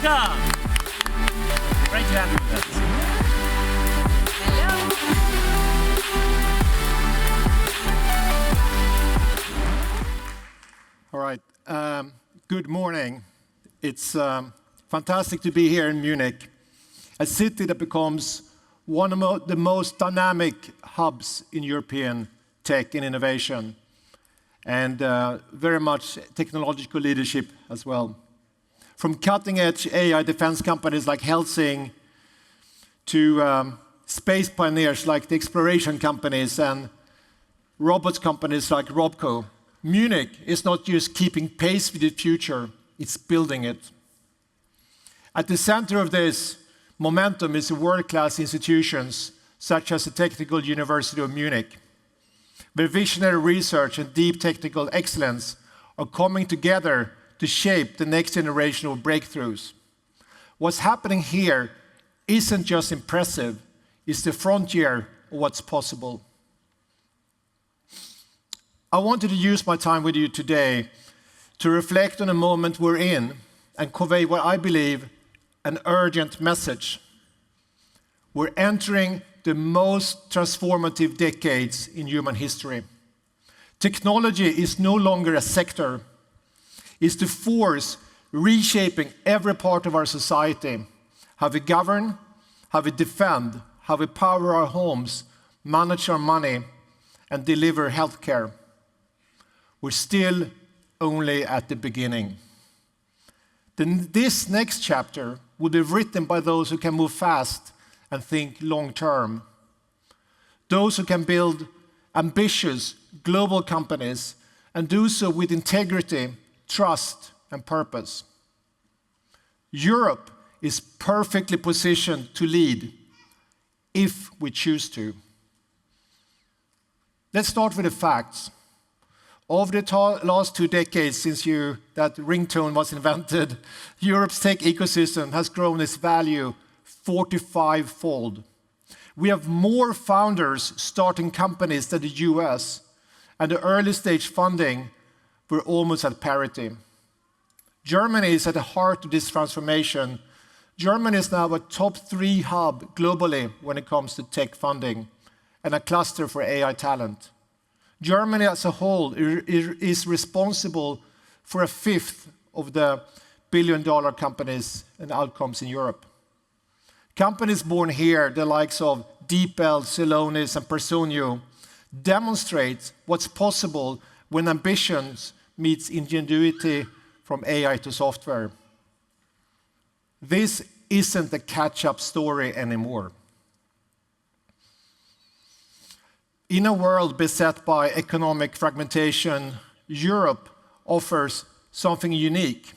welcome. Great to have you with us. All right. Good morning. It's fantastic to be here in Munich, a city that becomes one of the most dynamic hubs in European tech and innovation, and very much technological leadership as well. From cutting-edge AI defense companies like Helsing to space pioneers like the exploration companies and robots companies like Robco, Munich is not just keeping pace with the future, it's building it. At the center of this momentum is world-class institutions such as the Technical University of Munich, where visionary research and deep technical excellence are coming together to shape the next generation of breakthroughs. What's happening here isn't just impressive, it's the frontier of what's possible. I wanted to use my time with you today to reflect on the moment we're in and convey what I believe an urgent message. We're entering the most transformative decades in human history. Technology is no longer a sector. It's the force reshaping every part of our society. How we govern, how we defend, how we power our homes, manage our money, and deliver healthcare. We're still only at the beginning. This next chapter will be written by those who can move fast and think long-term. Those who can build ambitious global companies and do so with integrity, trust, and purpose. Europe is perfectly positioned to lead if we choose to. Let's start with the facts. Over the last 2 decades since that ringtone was invented, Europe's tech ecosystem has grown its value 45-fold. We have more founders starting companies than the US, and the early stage funding, we're almost at parity. Germany is at the heart of this transformation. Germany is now a top 3 hub globally when it comes to tech funding and a cluster for AI talent. Germany as a whole is responsible for 1/5 of the billion-dollar companies and outcomes in Europe. Companies born here, the likes of DeepL, Celonis, and Personio, demonstrate what's possible when ambitions meets ingenuity from AI to software. This isn't a catch-up story anymore. In a world beset by economic fragmentation, Europe offers something unique: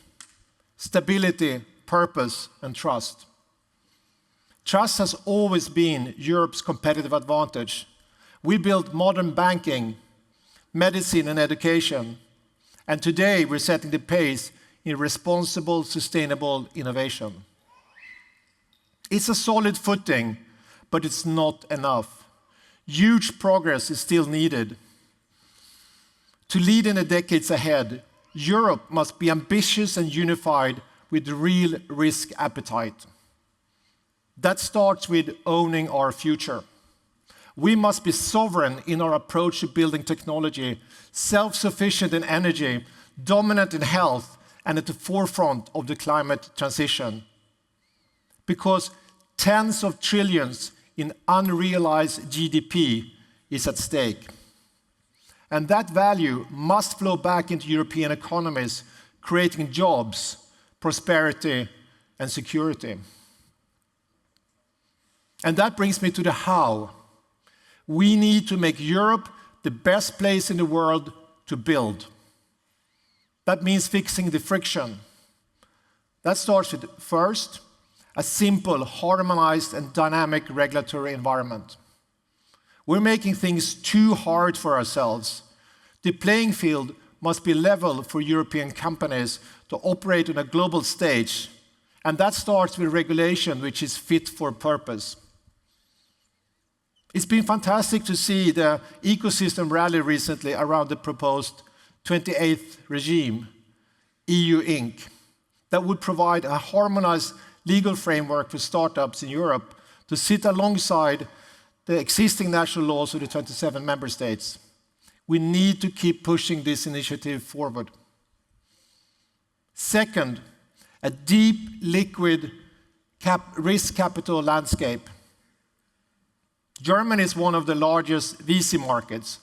stability, purpose, and trust. Trust has always been Europe's competitive advantage. We built modern banking, medicine, and education, and today we're setting the pace in responsible, sustainable innovation. It's a solid footing, but it's not enough. Huge progress is still needed. To lead in the decades ahead, Europe must be ambitious and unified with real risk appetite. That starts with owning our future. We must be sovereign in our approach to building technology, self-sufficient in energy, dominant in health, and at the forefront of the climate transition. Because tens of trillions in unrealized GDP is at stake. And that value must flow back into European economies, creating jobs, prosperity, and security. And that brings me to the how. We need to make Europe the best place in the world to build. That means fixing the friction. That starts with, first, a simple, harmonized, and dynamic regulatory environment. We're making things too hard for ourselves. The playing field must be level for European companies to operate on a global stage, and that starts with regulation which is fit for purpose. It's been fantastic to see the ecosystem rally recently around the proposed 28th regime, EU Inc. that would provide a harmonized legal framework for startups in Europe to sit alongside the existing national laws of the 27 member states. We need to keep pushing this initiative forward. Second, a deep, liquid risk capital landscape. Germany is one of the largest VC markets,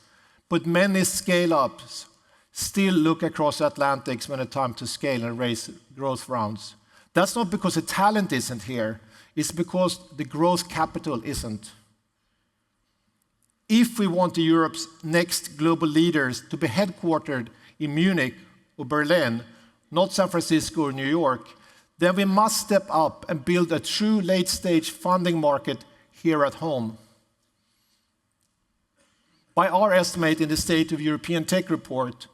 but many scale-ups still look across the Atlantic when it's time to scale and raise growth rounds. That's not because the talent isn't here, it's because the growth capital isn't. If we want Europe's next global leaders to be headquartered in Munich or Berlin, not San Francisco or New York, then we must step up and build a true late-stage funding market here at home. By our estimate in the State of European Tech report,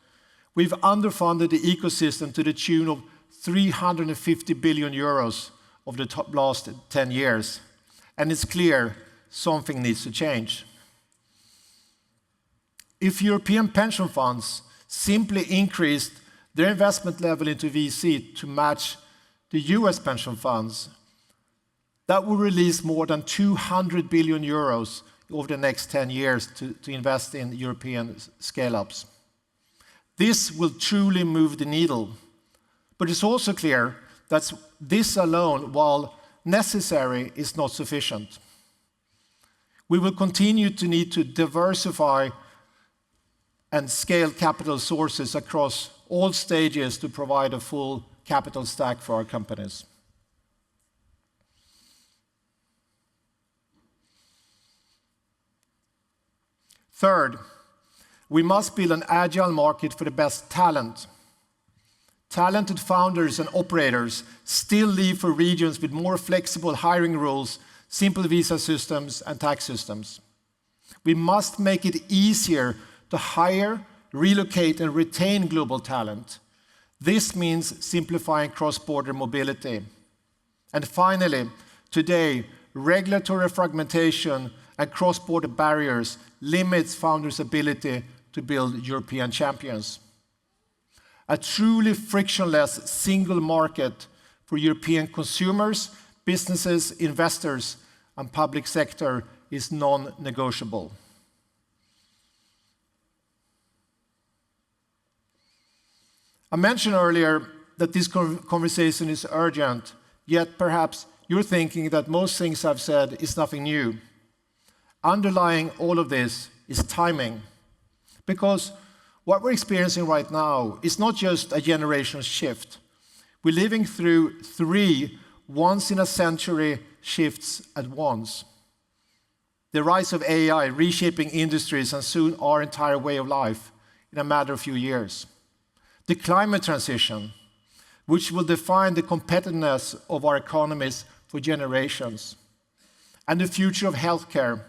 we've underfunded the ecosystem to the tune of 350 billion euros over the last 10 years. And it's clear something needs to change. If European pension funds simply increased their investment level into VC to match the US pension funds, that would release more than 200 billion euros over the next 10 years to invest in European scale-ups. This will truly move the needle. But it's also clear that this alone, while necessary, is not sufficient. We will continue to need to diversify and scale capital sources across all stages to provide a full capital stack for our companies. Third, we must build an agile market for the best talent. Talented founders and operators still leave for regions with more flexible hiring rules, simple visa systems, and tax systems. We must make it easier to hire, relocate, and retain global talent. This means simplifying cross-border mobility. And finally, today, regulatory fragmentation and cross-border barriers limits founders' ability to build European champions. A truly frictionless single market for European consumers, businesses, investors, and public sector is non-negotiable. I mentioned earlier that this conversation is urgent, yet perhaps you're thinking that most things I've said is nothing new. Underlying all of this is timing, because what we're experiencing right now is not just a generational shift. We're living through 3 once-in-a-century shifts at once. The rise of AI reshaping industries and soon our entire way of life in a matter of few years. The climate transition, which will define the competitiveness of our economies for generations. And the future of healthcare,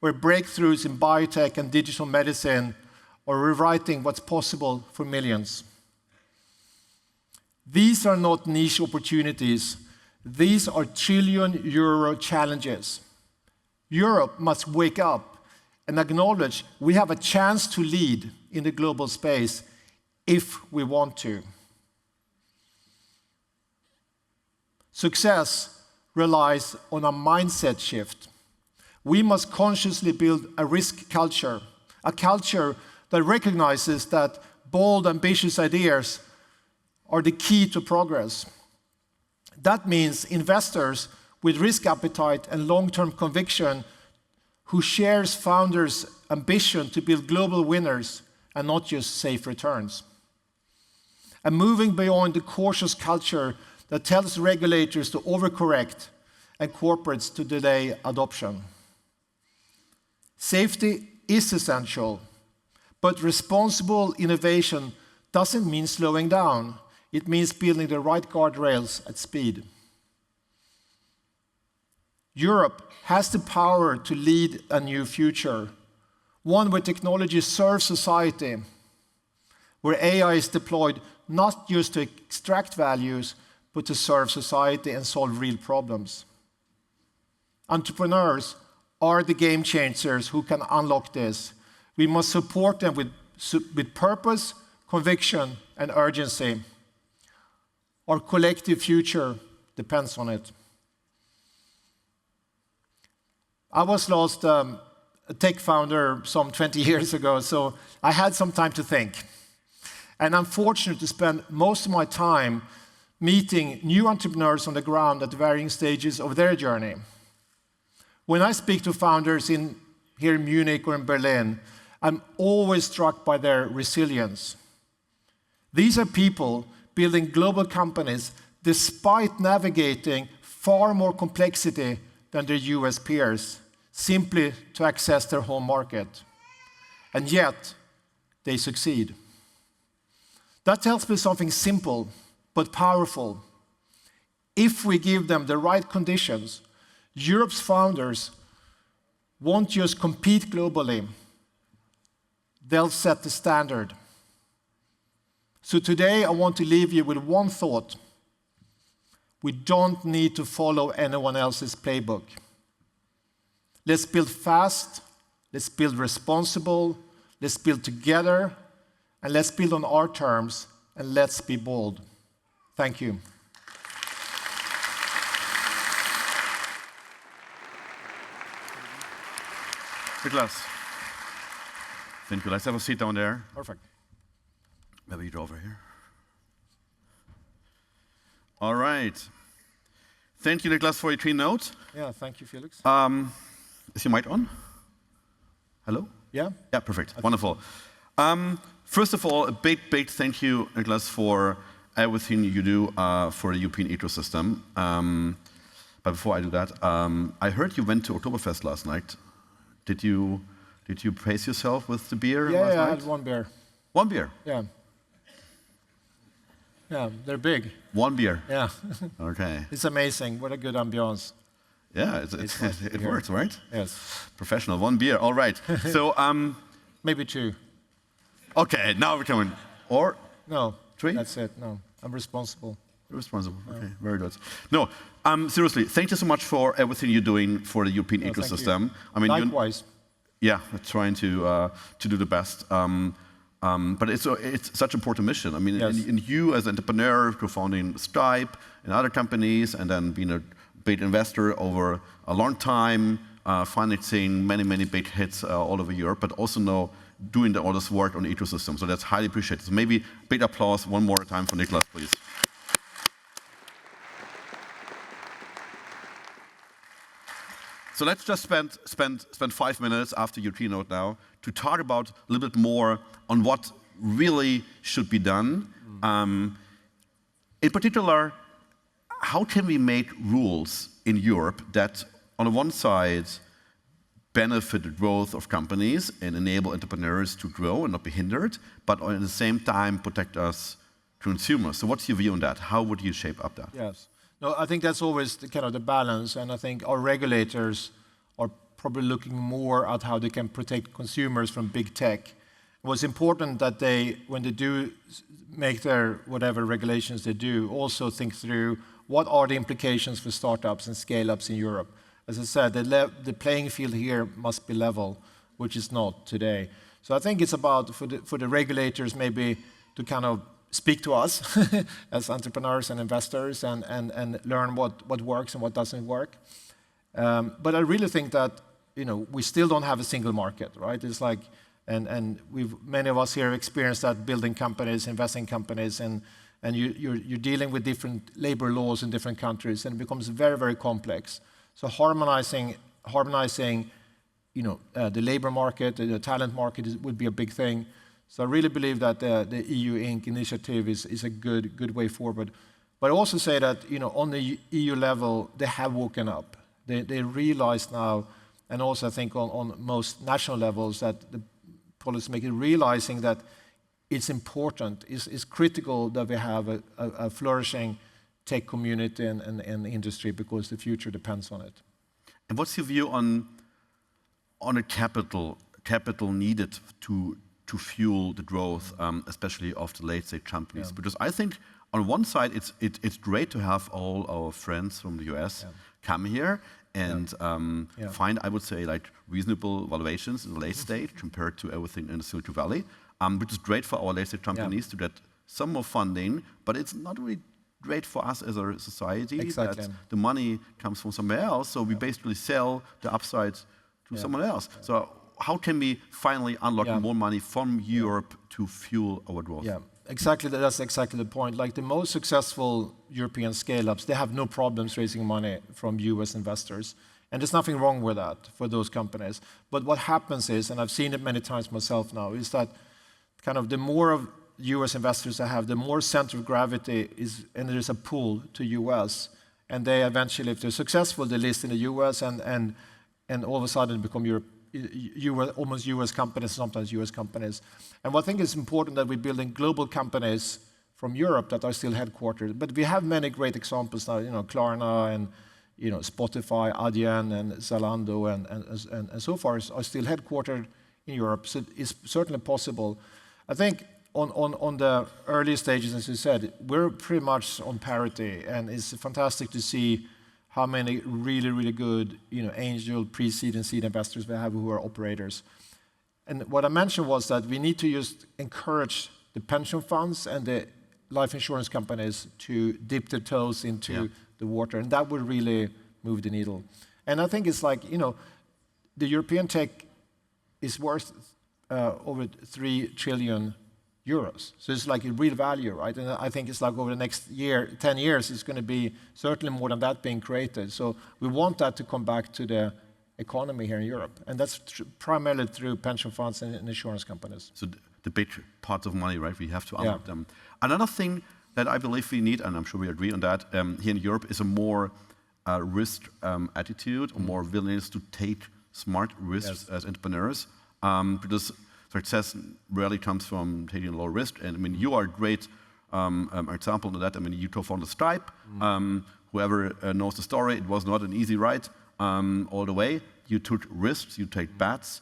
where breakthroughs in biotech and digital medicine are rewriting what's possible for millions. These are not niche opportunities. These are trillion-euro challenges. Europe must wake up and acknowledge we have a chance to lead in the global space if we want to. Success relies on a mindset shift. We must consciously build a risk culture, a culture that recognizes that bold, ambitious ideas are the key to progress. That means investors with risk appetite and long-term conviction who shares founders' ambition to build global winners and not just safe returns. And moving beyond the cautious culture that tells regulators to overcorrect and corporates to delay adoption. Safety is essential, but responsible innovation doesn't mean slowing down. It means building the right guardrails at speed. Europe has the power to lead a new future, one where technology serves society, where AI is deployed not just to extract values, but to serve society and solve real problems. Entrepreneurs are the game changers who can unlock this. We must support them with purpose, conviction, and urgency. Our collective future depends on it. I was last a tech founder some 20 years ago, so I had some time to think. And I'm fortunate to spend most of my time meeting new entrepreneurs on the ground at varying stages of their journey. When I speak to founders here in Munich or in Berlin, I'm always struck by their resilience. These are people building global companies despite navigating far more complexity than their US peers, simply to access their home market. And yet, they succeed. That tells me something simple but powerful. If we give them the right conditions, Europe's founders won't just compete globally, they'll set the standard. So today I want to leave you with one thought. We don't need to follow anyone else's playbook. Let's build fast, let's build responsible, let's build together, and let's build on our terms, and let's be bold. Thank you. Niklas, thank you. Let's have a seat down there. Perfect. Maybe you're over here. All right. Thank you, Niklas, for your keynote. Yeah, thank you, Felix. Is your mic on? Hello? Yeah? Yeah, perfect. Wonderful. First of all, a big thank you, Niklas, for everything you do for the European ecosystem. But before I do that, I heard you went to Oktoberfest last night. Did you praise yourself with the beer last night? Yeah, I had one beer. One beer? Yeah. Yeah, they're big. One beer? Yeah. Okay. It's amazing. What a good ambiance. Yeah, it works, right? Yes. Professional. One beer. All right. So, maybe two. Okay, now we're coming. Or? No. Three? That's it. No. I'm responsible. Responsible. Okay, very good. No, seriously, thank you so much for everything you're doing for the European ecosystem. I mean, likewise. Yeah, we're trying to do the best. But it's such an important mission. I mean, yes. in you as an entrepreneur, co-founding Skype and other companies, and then being a big investor over a long time, financing many big hits all over Europe, but also now doing all this work on the ecosystem. So that's highly appreciated. So maybe big applause one more time for Niklas, please. So let's just spend 5 minutes after your keynote now to talk about a little bit more on what really should be done. In particular, how can we make rules in Europe that, on the one side, benefit the growth of companies and enable entrepreneurs to grow and not be hindered, but at the same time protect us consumers? So what's your view on that? How would you shape up that? Yes. No, I think that's always the balance, and I think our regulators are probably looking more at how they can protect consumers from big tech. It was important that they, when they do make their whatever regulations they do, also think through what are the implications for startups and scale-ups in Europe. As I said, the playing field here must be level, which is not today. So I think it's about for the regulators maybe to kind of speak to us as entrepreneurs and investors and learn what works and what doesn't work. But I really think that we still don't have a single market, right? It's like, and many of us here have experienced that building companies, investing companies, and you're dealing with different labor laws in different countries, and it becomes very complex. So harmonizing the labor market, the talent market would be a big thing. So I really believe that the EU Inc. initiative is a good way forward. But I also say that on the EU level, they have woken up. They realize now, and also I think on most national levels, that the policymakers realizing that it's important, it's critical that we have a flourishing tech community and industry, because the future depends on it. And what's your view on the capital needed to fuel the growth, especially of the late-stage companies? Yeah. Because I think on one side it's great to have all our friends from the US come here and find, I would say, like reasonable valuations in the late stage compared to everything in the Silicon Valley, which is great for our late-stage companies to get some more funding, but it's not really great for us as a society Exactly. that the money comes from somewhere else. So we basically sell the upside to someone else. So how can we finally unlock more money from Europe to fuel our growth? Yeah, exactly. That's exactly the point. Like the most successful European scale-ups, they have no problems raising money from US investors. And there's nothing wrong with that for those companies. But what happens is, and I've seen it many times myself now, is that kind of the more of US investors I have, the more center of gravity is, and there's a pull to US. And they eventually, if they're successful, they list in the US and all of a sudden become almost US companies, sometimes US companies. And what I think is important that we're building global companies from Europe that are still headquartered. But we have many great examples now, Klarna and Spotify, Adyen and Zalando and so far are still headquartered in Europe. So it's certainly possible. I think on the early stages, as you said, we're pretty much on parity, and it's fantastic to see how many really, really good angel, pre-seed and seed investors we have who are operators. And what I mentioned was that we need to just encourage the pension funds and the life insurance companies to dip their toes into the water, and that would really move the needle. And I think it's like, the European tech is worth over 3 trillion euros. So it's like a real value, right? And I think it's like over the next 10 years, it's going to be certainly more than that being created. So we want that to come back to the economy here in Europe. And that's primarily through pension funds and insurance companies. So the big parts of money, right? We have to unlock them. Another thing that I believe we need, and I'm sure we agree on that, here in Europe is a more risk attitude, a more willingness to take smart risks as entrepreneurs. Because success rarely comes from taking a low risk. And I mean, you are a great example of that. I mean, you co-founded Skype. Whoever knows the story, it was not an easy ride all the way. You took risks, you take bets.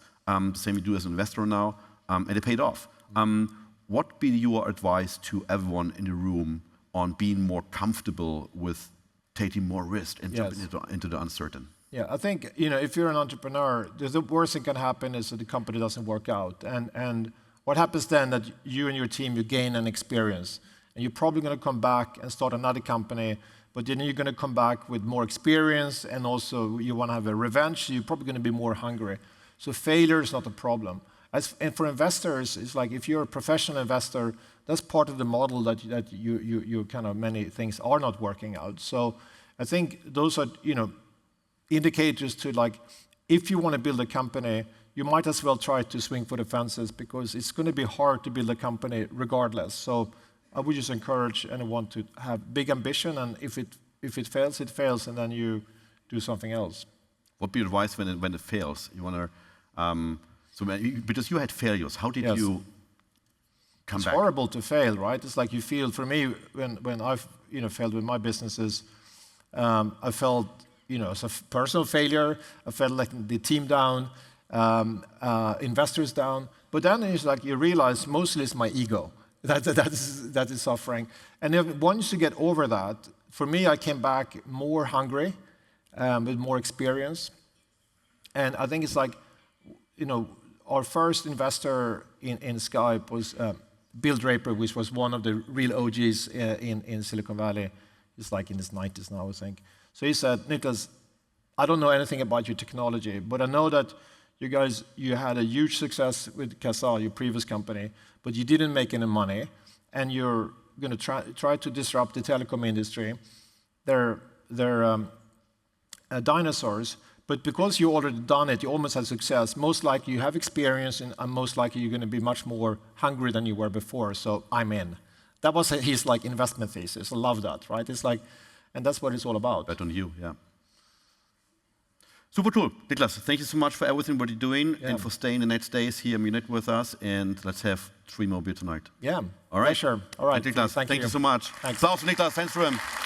Same you do as an investor now, and it paid off. What would be your advice to everyone in the room on being more comfortable with taking more risk and jumping into the uncertain? Yeah, I think if you're an entrepreneur, the worst thing can happen is that the company doesn't work out. And what happens then that you and your team, you gain an experience. And you're probably going to come back and start another company, but then you're going to come back with more experience, and also you want to have a revenge, so you're probably going to be more hungry. So failure is not a problem. And for investors, it's like if you're a professional investor, that's part of the model that you kind of many things are not working out. So I think those are, indicators to like, if you want to build a company, you might as well try to swing for the fences because it's going to be hard to build a company regardless. So I would just encourage anyone to have big ambition, and if it fails, it fails, and then you do something else. What would be your advice when it fails? You want to, because you had failures, how did you come back? It's horrible to fail, right? It's like you feel, for me, when I've failed with my businesses, I felt as a personal failure. I felt like the team down, investors down. But then it's like you realize mostly it's my ego that is suffering. And then once you get over that, for me, I came back more hungry, with more experience. And I think it's like, our first investor in Skype was Bill Draper, which was one of the real OGs in Silicon Valley. He's like in his 90s now, I think. So he said, Niklas, I don't know anything about your technology, but I know that you had a huge success with Casa, your previous company, but you didn't make any money, and you're going to try to disrupt the telecom industry. They're dinosaurs, but because you already done it, you almost had success. Most likely you have experience, and most likely you're going to be much more hungry than you were before, so I'm in. That was his investment thesis. I love that, right? It's like, and that's what it's all about. Bet on you, yeah. Super cool. Niklas, thank you so much for everything what you're doing and for staying the next days here in Munich with us. And let's have 3 more beers tonight. Yeah. All right. Sure. All right. Niklas, thank you so much. Thanks. Applaus for Niklas Zennström.